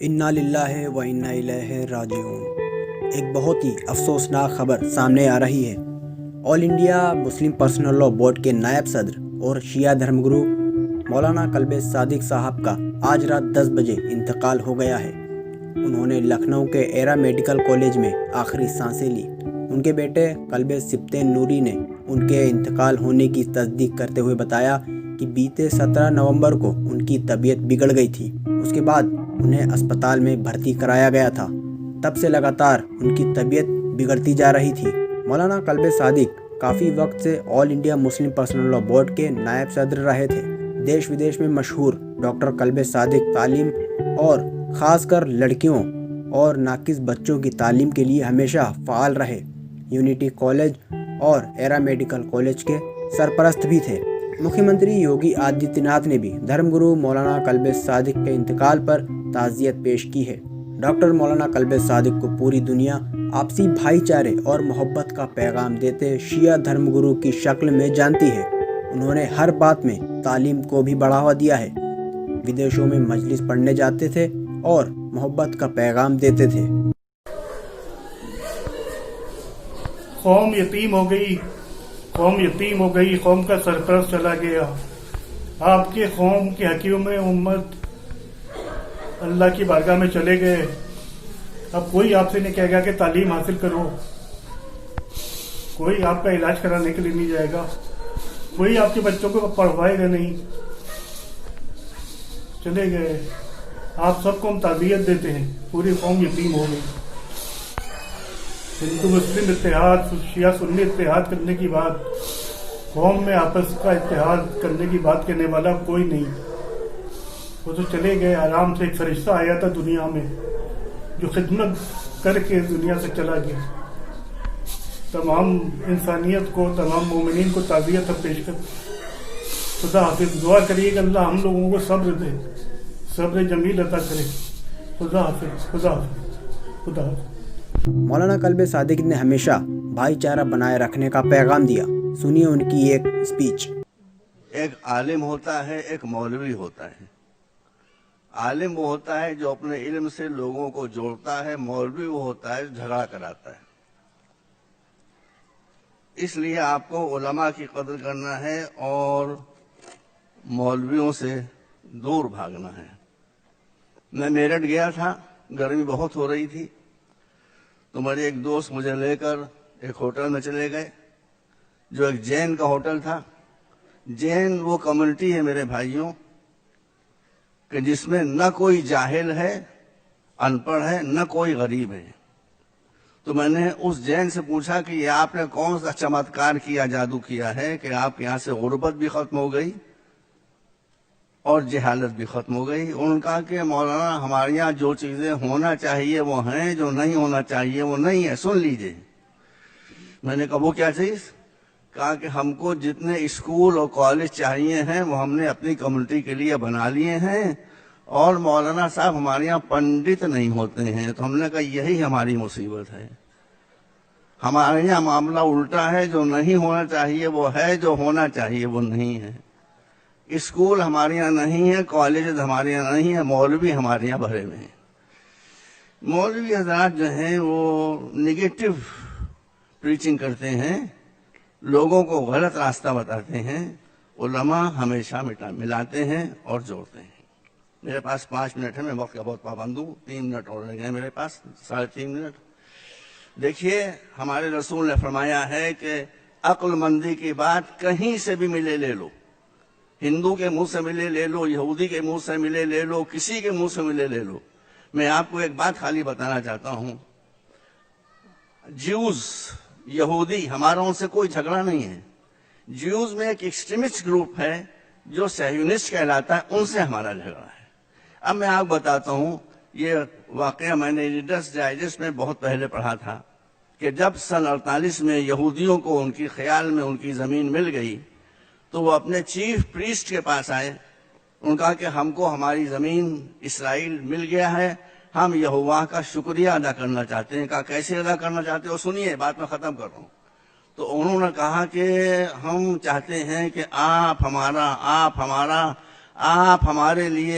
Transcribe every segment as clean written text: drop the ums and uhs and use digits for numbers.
انا للہ و انا الیہ راجعون۔ ایک بہت ہی افسوسناک خبر سامنے آ رہی ہے۔ All India Muslim personal law board کے نائب صدر اور شیعہ دھرم گرو مولانا کلب صادق صاحب کا آج رات 10 بجے انتقال ہو گیا ہے۔ انہوں نے لکھنؤ کے ایرا میڈیکل کالج میں آخری سانسیں لی۔ ان کے بیٹے کلب سبطین نوری نے ان کے انتقال ہونے کی تصدیق کرتے ہوئے بتایا کہ بیتے 17 نومبر کو ان کی طبیعت بگڑ گئی تھی۔ اس کے بعد انہیں اسپتال میں بھرتی کرایا گیا تھا۔ تب سے لگاتار ان کی طبیعت بگڑتی جا رہی تھی۔ مولانا کلب صادق کافی وقت سے all India Muslim personal law board کے نائب صدر رہے تھے۔ دیش ودیش میں مشہور ڈاکٹر کلب صادق تعلیم اور خاص کر لڑکیوں اور ناقص بچوں کی تعلیم کے لیے ہمیشہ فعال رہے۔ یونٹی کالج اور ایرا میڈیکل کالج کے سرپرست بھی تھے۔ مکھیہ منتری یوگی آدتیہ ناتھ نے بھی دھرم گرو مولانا کلب صادق کے انتقال پر تعزیت پیش کی ہے۔ ڈاکٹر مولانا کلب صادق کو پوری دنیا آپسی بھائی چارے اور محبت کا پیغام دیتے شیعہ دھرم گرو کی شکل میں جانتی ہے۔ انہوں نے ہر بات میں تعلیم کو بھی بڑھاوا دیا ہے۔ ودیشوں میں مجلس پڑھنے جاتے تھے اور محبت کا پیغام دیتے تھے۔ قوم یتیم ہو گئی، قوم یتیم ہو گئی، قوم کا سرپرست چلا گیا۔ آپ کے قوم کی حکیم امت اللہ کی بارگاہ میں چلے گئے۔ اب کوئی آپ سے نہیں کہے گا کہ تعلیم حاصل کرو، کوئی آپ کا علاج کرانے کے لیے نہیں جائے گا، کوئی آپ کے بچوں کو پڑھوائے گا نہیں، چلے گئے۔ آپ سب کو ہم تعزیت دیتے ہیں، پوری قوم یتیم ہو گئی۔ ہندو مسلم اتحاد، شیعہ سنی اتحاد کرنے کی بات، قوم میں آپس کا اتحاد کرنے کی بات کرنے والا کوئی نہیں۔ وہ تو چلے گئے آرام سے۔ ایک فرشتہ آیا تھا دنیا میں جو خدمت کر کے دنیا سے چلا گیا۔ تمام انسانیت کو، تمام مومنین کو تعزیت پیش کر خدا حافظ۔ دعا کریے کہ اللہ ہم لوگوں کو صبر دے، صبر جمیل عطا کرے۔ خدا حافظ، خدا حافظ، خدا حافظ۔ مولانا کلب صادق نے ہمیشہ بھائی چارہ بنائے رکھنے کا پیغام دیا۔ سنیے ان کی ایک اسپیچ۔ ایک عالم ہوتا ہے، ایک مولوی ہوتا ہے۔ عالم وہ ہوتا ہے جو اپنے علم سے لوگوں کو جوڑتا ہے، مولوی وہ ہوتا ہے جو جھگڑا کراتا ہے۔ اس لیے آپ کو علماء کی قدر کرنا ہے اور مولویوں سے دور بھاگنا ہے۔ میں میرٹھ گیا تھا، گرمی بہت ہو رہی تھی، تو میرے ایک دوست مجھے لے کر ایک ہوٹل میں چلے گئے جو ایک جین کا ہوٹل تھا۔ جین وہ کمیونٹی ہے میرے بھائیوں کہ جس میں نہ کوئی جاہل ہے، ان پڑھ ہے، نہ کوئی غریب ہے۔ تو میں نے اس جین سے پوچھا کہ یہ آپ نے کون سا چمتکار کیا، جادو کیا ہے کہ آپ یہاں سے غربت بھی ختم ہو گئی اور جہالت بھی ختم ہو گئی؟ انہوں نے کہا کہ مولانا ہمارے یہاں جو چیزیں ہونا چاہیے وہ ہیں، جو نہیں ہونا چاہیے وہ نہیں ہے، سن لیجئے۔ میں نے کہا وہ کیا چیز؟ کہا کہ ہم کو جتنے اسکول اور کالج چاہیے ہیں وہ ہم نے اپنی کمیونٹی کے لیے بنا لیے ہیں، اور مولانا صاحب ہمارے یہاں پنڈت نہیں ہوتے ہیں۔ تو ہم نے کہا یہی ہماری مصیبت ہے، ہمارے یہاں معاملہ الٹا ہے، جو نہیں ہونا چاہیے وہ ہے، جو ہونا چاہیے وہ نہیں ہے۔ اسکول ہمارے یہاں نہیں ہے، کالجز ہمارے یہاں نہیں ہے، مولوی ہمارے یہاں بھرے ہوئے ہیں۔ مولوی حضرات جو ہیں وہ نگیٹو پریچنگ کرتے ہیں، لوگوں کو غلط راستہ بتاتے ہیں۔ علماء ہمیشہ ملاتے ہیں اور جوڑتے ہیں۔ میرے پاس 5 منٹ ہے، میں وقت کا بہت پابند ہوں، 3 منٹ اور رہ گئے میرے پاس، 3.5 منٹ۔ دیکھیے ہمارے رسول نے فرمایا ہے کہ عقل مندی کی بات کہیں سے بھی ملے لے لو، ہندو کے منہ سے ملے لے لو، یہودی کے منہ سے ملے لے لو، کسی کے منہ سے ملے لے لو۔ میں آپ کو ایک بات خالی بتانا چاہتا ہوں، جیوز، یہودی، ہمارا ان سے کوئی جھگڑا نہیں ہے۔ جیوز میں ایک ایکسٹریمسٹ گروپ ہے جو صہیونسٹ کہلاتا ہے، ان سے ہمارا جھگڑا ہے۔ اب میں آپ بتاتا ہوں، یہ واقعہ میں نے ریڈرز ڈائجسٹ میں بہت پہلے پڑھا تھا کہ جب سن 48 میں یہودیوں کو ان کی خیال میں ان کی زمین مل گئی تو وہ اپنے چیف پریسٹ کے پاس آئے۔ انہوں نے کہا کہ ہم کو ہماری زمین اسرائیل مل گیا ہے، ہم یہوہ کا شکریہ ادا کرنا چاہتے ہیں۔ کہا کیسے ادا کرنا چاہتے ہو؟ سنیے، بات میں ختم کر رہا ہوں۔ تو انہوں نے کہا کہ ہم چاہتے ہیں کہ آپ ہمارا آپ ہمارے لیے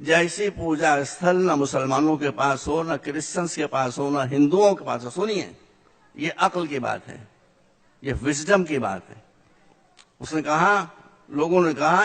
جیسی پوجا استھل نہ مسلمانوں کے پاس ہو، نہ کرسچنس کے پاس ہو، نہ ہندوؤں کے پاس ہو۔ سنیے، یہ عقل کی بات ہے، یہ وزڈم کی بات ہے۔ اس نے کہا، لوگوں نے کہا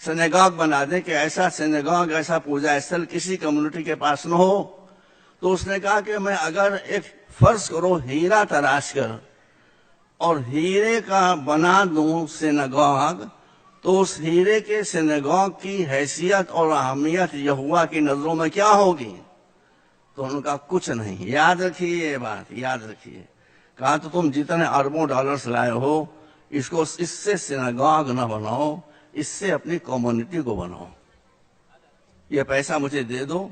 سینگاگ بنا دیں کہ ایسا سینگاگ، ایسا پوجا استھل کسی کمیونٹی کے پاس نہ ہو۔ تو اس نے کہا کہ میں اگر ایک فرض کرو ہیرا تراش کر اور ہیرے کا بنا دوں سینگاگ، تو اس ہیرے کے سینگاگ کی حیثیت اور اہمیت یہوہ کی نظروں میں کیا ہوگی؟ تو انہوں نے کہا کچھ نہیں۔ یاد رکھیے یہ بات، یاد رکھیے۔ کہا تو تم جتنے اربوں ڈالرز لائے ہو، اس سے سینگاگ نہ بناؤ، اس سے اپنی کمیونٹی کو بناؤ۔ یہ پیسہ مجھے دے دو،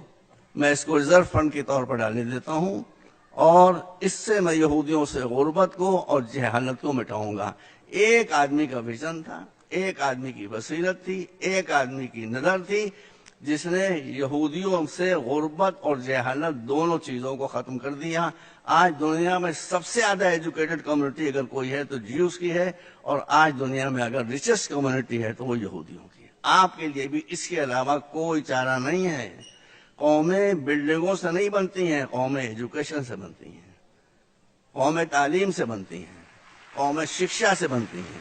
میں اس کو ریزرو فنڈ کے طور پر ڈالے دیتا ہوں، اور اس سے میں یہودیوں سے غربت کو اور جہالت کو مٹاؤں گا۔ ایک آدمی کا ویژن تھا، ایک آدمی کی بصیرت تھی، ایک آدمی کی نظر تھی، جس نے یہودیوں سے غربت اور جہالت دونوں چیزوں کو ختم کر دیا۔ آج دنیا میں سب سے زیادہ ایجوکیٹڈ کمیونٹی اگر کوئی ہے تو جیوز کی ہے، اور آج دنیا میں اگر ریچسٹ کمیونٹی ہے تو وہ یہودیوں کی ہے۔ آپ کے لیے بھی اس کے علاوہ کوئی چارہ نہیں ہے۔ قومیں بلڈنگوں سے نہیں بنتی ہیں، قومیں ایجوکیشن سے بنتی ہیں، قومیں تعلیم سے بنتی ہیں، قومیں شکشا سے بنتی ہیں۔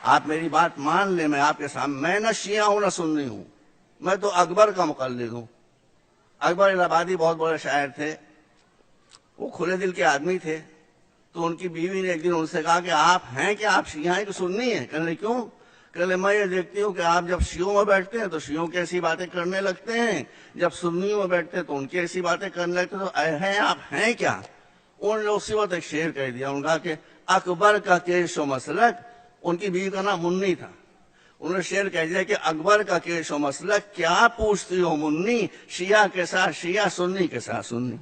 آپ میری بات مان لیں، میں آپ کے سامنے، میں نہ شیعہ ہوں نہ سنی ہوں، میں تو اکبر کا مقلد ہوں۔ اکبر الہ آبادی بہت بڑے شاعر تھے، وہ کھلے دل کے آدمی تھے۔ تو ان کی بیوی نے ایک دن ان سے کہا کہ آپ ہیں کہ آپ شیعہ ہیں کہ سنی ہیں؟ کہنے کیوں؟ کہنے میں یہ دیکھتی ہوں کہ آپ جب شیعوں میں بیٹھتے ہیں تو شیعوں کی ایسی باتیں کرنے لگتے ہیں، جب سنیوں میں بیٹھتے ہیں تو ان کی ایسی باتیں کرنے لگتے ہیں، تو ہیں آپ ہیں کیا؟ انہوں نے اسی وقت ایک شعر کہہ دیا، انہوں نے کہا کہ اکبر کا کیش و مسلک، ان کی بیوی کا نام منی تھا، انہوں نے شعر کہہ دیا کہ اکبر کا کیش و مسلک، کیا پوچھتی ہو منی، شیعہ کے ساتھ شیعہ، سنی کے ساتھ سنی۔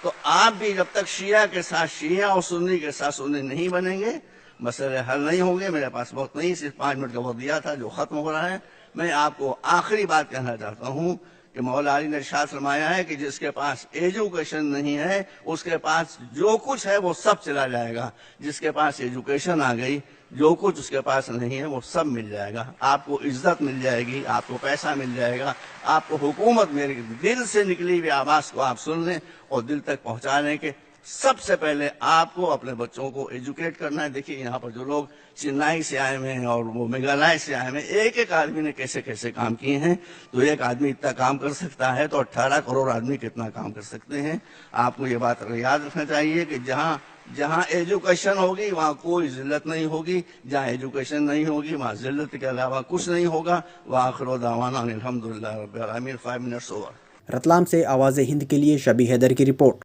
تو آپ بھی جب تک شیعہ کے ساتھ شیعہ اور سنی کے ساتھ سنی نہیں بنیں گے، مسئلے حل نہیں ہوں گے۔ میرے پاس وقت نہیں، صرف 5 منٹ کا وقت دیا تھا جو ختم ہو رہا ہے۔ میں آپ کو آخری بات کہنا چاہتا ہوں کہ مولا علی نے ارشاد فرمایا ہے کہ جس کے پاس ایجوکیشن نہیں ہے، اس کے پاس جو کچھ ہے وہ سب چلا جائے گا۔ جس کے پاس ایجوکیشن آ گئی، جو کچھ اس کے پاس نہیں ہے وہ سب مل جائے گا۔ آپ کو عزت مل جائے گی، آپ کو پیسہ مل جائے گا، آپ کو حکومت، میرے دل سے نکلی ہوئی آواز کو آپ سن لیں اور دل تک پہنچا لیں کہ سب سے پہلے آپ کو اپنے بچوں کو ایجوکیٹ کرنا ہے۔ دیکھیے یہاں پر جو لوگ چنئی سے آئے ہوئے ہیں اور وہ میگھالیہ سے آئے ہوئے ہیں، ایک ایک آدمی نے کیسے کیسے کام کیے ہیں۔ تو ایک آدمی اتنا کام کر سکتا ہے تو 18 کروڑ آدمی کتنا کام کر سکتے ہیں۔ آپ کو یہ بات یاد رکھنا چاہیے کہ جہاں ایجوکیشن ہوگی وہاں کوئی ذلت نہیں ہوگی، جہاں ایجوکیشن نہیں ہوگی وہاں ذلت کے علاوہ کچھ نہیں ہوگا۔ وآخر دعوانا الحمدللہ رب العالمین۔ 5 منٹس اوور۔ رتلام سے آواز ہند کے لیے شبی حیدر کی رپورٹ۔